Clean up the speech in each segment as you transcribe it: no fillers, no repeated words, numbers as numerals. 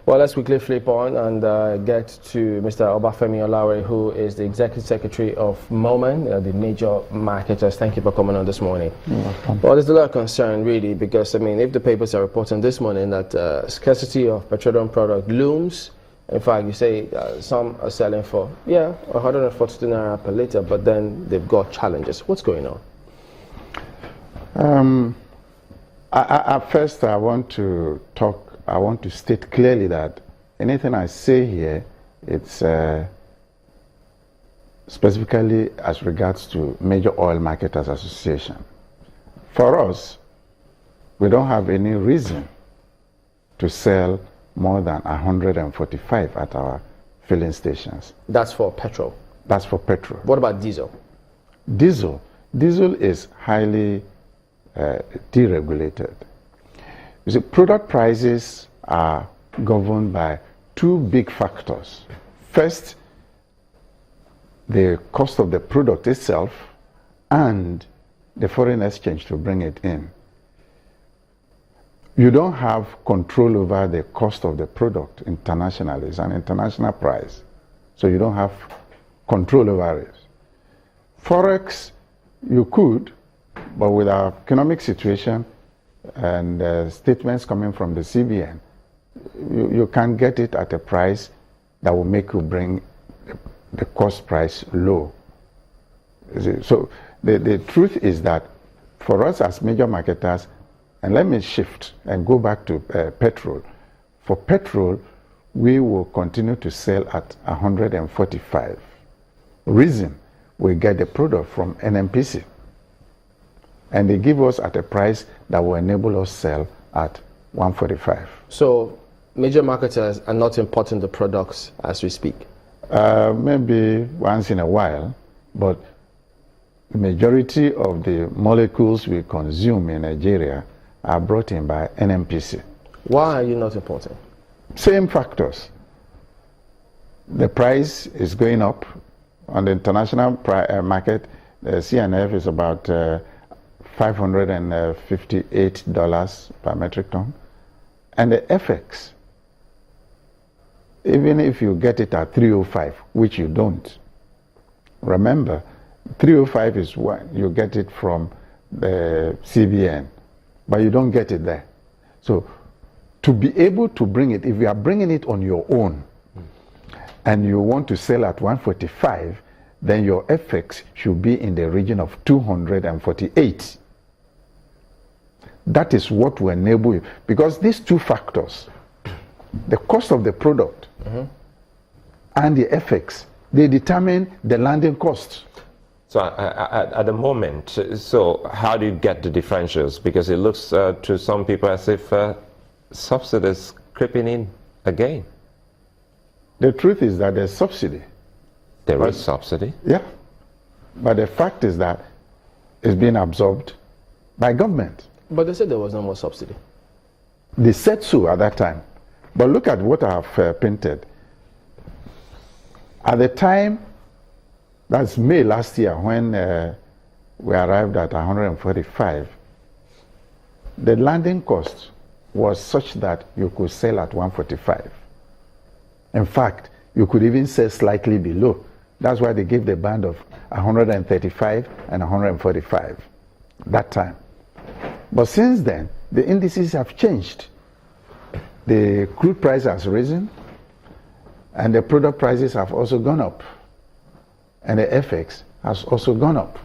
Well, let's quickly flip on and get to Mr. Obafemi Olawore, who is the Executive Secretary of MOMAN, the major marketers. Thank you for coming on this morning. You're welcome. Well, there's a lot of concern, really, because, I mean, if the papers are reporting this morning that scarcity of petroleum product looms, in fact, you say some are selling for, 142 naira per litre, but then they've got challenges. What's going on? At first, I want to state clearly that anything I say here, it's specifically as regards to Major Oil Marketers Association. For us, we don't have any reason to sell more than 145 at our filling stations. That's for petrol? That's for petrol. What about diesel? Diesel is highly deregulated. You see, product prices are governed by two big factors. First, the cost of the product itself and the foreign exchange to bring it in. You don't have control over the cost of the product internationally. It's an international price, so you don't have control over it. Forex, you could, but with our economic situation and statements coming from the CBN, you can get it at a price that will make you bring the cost price low. So the truth is that for us as major marketers, and let me shift and go back to petrol. For petrol, we will continue to sell at 145. Reason, we get the product from NNPC. And they give us at a price that will enable us sell at 145. So major marketers are not importing the products as we speak? Maybe once in a while, but the majority of the molecules we consume in Nigeria are brought in by NNPC. Why are you not importing? Same factors. The price is going up. On the international market, the CNF is about $558 per metric ton. And the FX, even if you get it at 305, which you don't, remember, 305 is what you get it from the CBN, but you don't get it there. So to be able to bring it, if you are bringing it on your own and you want to sell at 145, then your FX should be in the region of 248. That is what will enable you, because these two factors, the cost of the product and the FX, they determine the landing cost. So at the moment, so how do you get the differentials? Because it looks to some people as if subsidies creeping in again. The truth is that there's subsidy. There is subsidy? Yeah. But the fact is that it's being absorbed by government. But they said there was no more subsidy. They said so at that time. But look at what I have painted. At the time, that's May last year, when we arrived at 145, the landing cost was such that you could sell at 145. In fact, you could even sell slightly below. That's why they gave the band of 135 and 145 that time. But since then, the indices have changed. The crude price has risen, and the product prices have also gone up, and the FX has also gone up.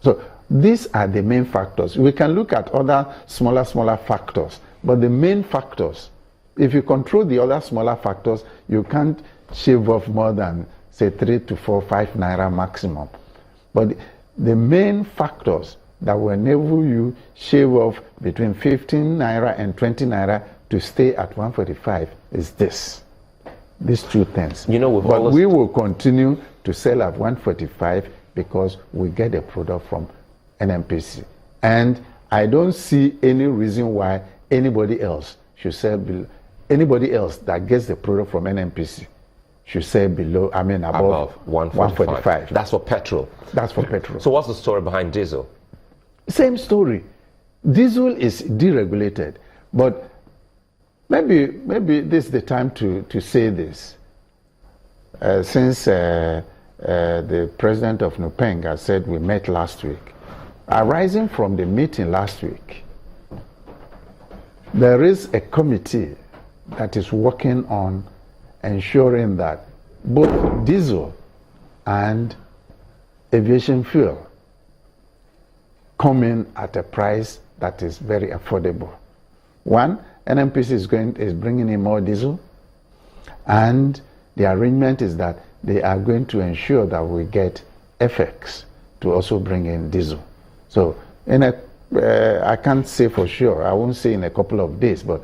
So these are the main factors. We can look at other smaller factors, but the main factors, if you control the other smaller factors, you can't shave off more than, say, 3 to 4, 5 naira maximum. But the main factors that will enable you shave off between 15 naira and 20 naira to stay at 145 is this. These two things. You know, we will continue to sell at 145 because we get a product from NNPC. And I don't see any reason why anybody else should sell below. Anybody else that gets the product from NNPC should sell above 145. That's for petrol. That's for petrol. So what's the story behind diesel? Same story. Diesel is deregulated, but maybe this is the time to say this. Since the president of NUPENG has said we met last week, arising from the meeting last week, there is a committee that is working on ensuring that both diesel and aviation fuel come in at a price that is very affordable. One, NNPC is bringing in more diesel, and the arrangement is that they are going to ensure that we get FX to also bring in diesel. So I can't say for sure, I won't say in a couple of days, but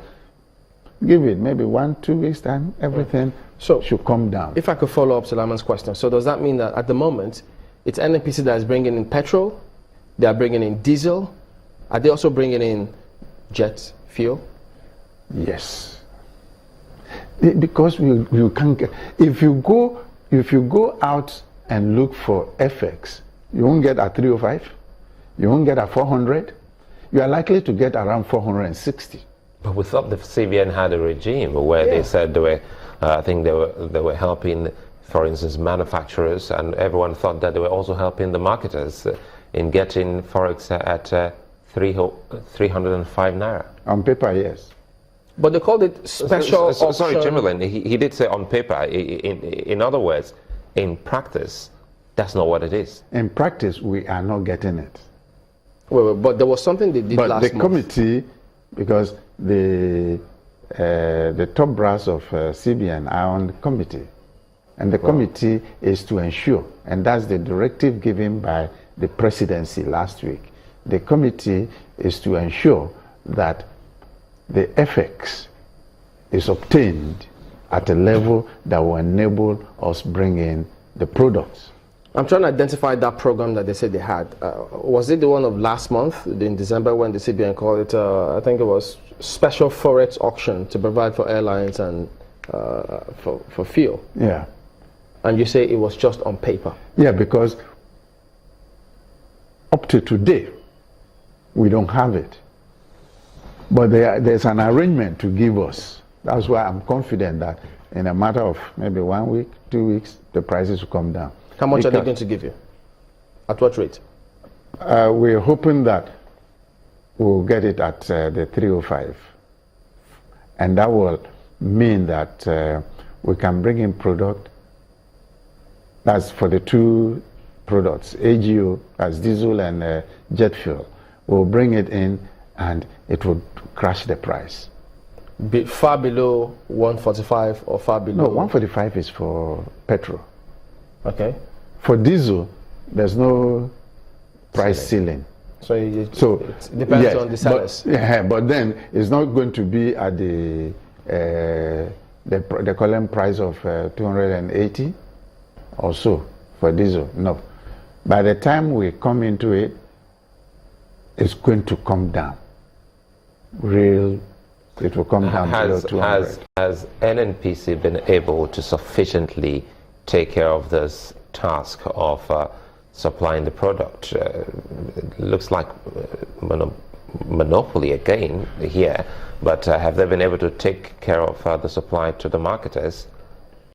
give it maybe 1-2 weeks time, everything should come down. If I could follow up Sulaiman's question, so does that mean that at the moment it's NNPC that is bringing in petrol, they are bringing in diesel, are they also bringing in jet fuel? Yes, because you can't get, if you go out and look for FX, you won't get a 305, you won't get a 400, you are likely to get around 460. But we thought the CBN had a regime where they said they were, I think they were helping, for instance, manufacturers, and everyone thought that they were also helping the marketers in getting forex at 305 naira. On paper, yes. But they called it special option. Sorry, Chamberlain, he did say on paper. In other words, in practice, that's not what it is. In practice, we are not getting it. Wait, but there was something they did last month. But the committee, because the top brass of CBN are on the committee, and the committee is to ensure, and that's the directive given by the presidency last week. The committee is to ensure that the FX is obtained at a level that will enable us bring in the products. I'm trying to identify that program that they said they had. Was it the one of last month, in December, when the CBN called it, I think it was special forex auction to provide for airlines and for fuel? Yeah. And you say it was just on paper? Yeah, because up to today, we don't have it. But there's an arrangement to give us. That's why I'm confident that in a matter of maybe 1 week, 2 weeks, the prices will come down. How much are they going to give you? At what rate? We're hoping that we'll get it at the 305. And that will mean that we can bring in product. That's for the two products, AGO, that's diesel and jet fuel. We'll bring it in and it will crash the price. Far below 145 or far below? No, 145 is for petrol. Okay. For diesel, there's no price ceiling. So it depends on the sellers. But then it's not going to be at the column price of 280 or so for diesel. No. By the time we come into it, it's going to come down. It will come down below 200. Has NNPC been able to sufficiently take care of this task of supplying the product? It looks like monopoly again here, but have they been able to take care of the supply to the marketers?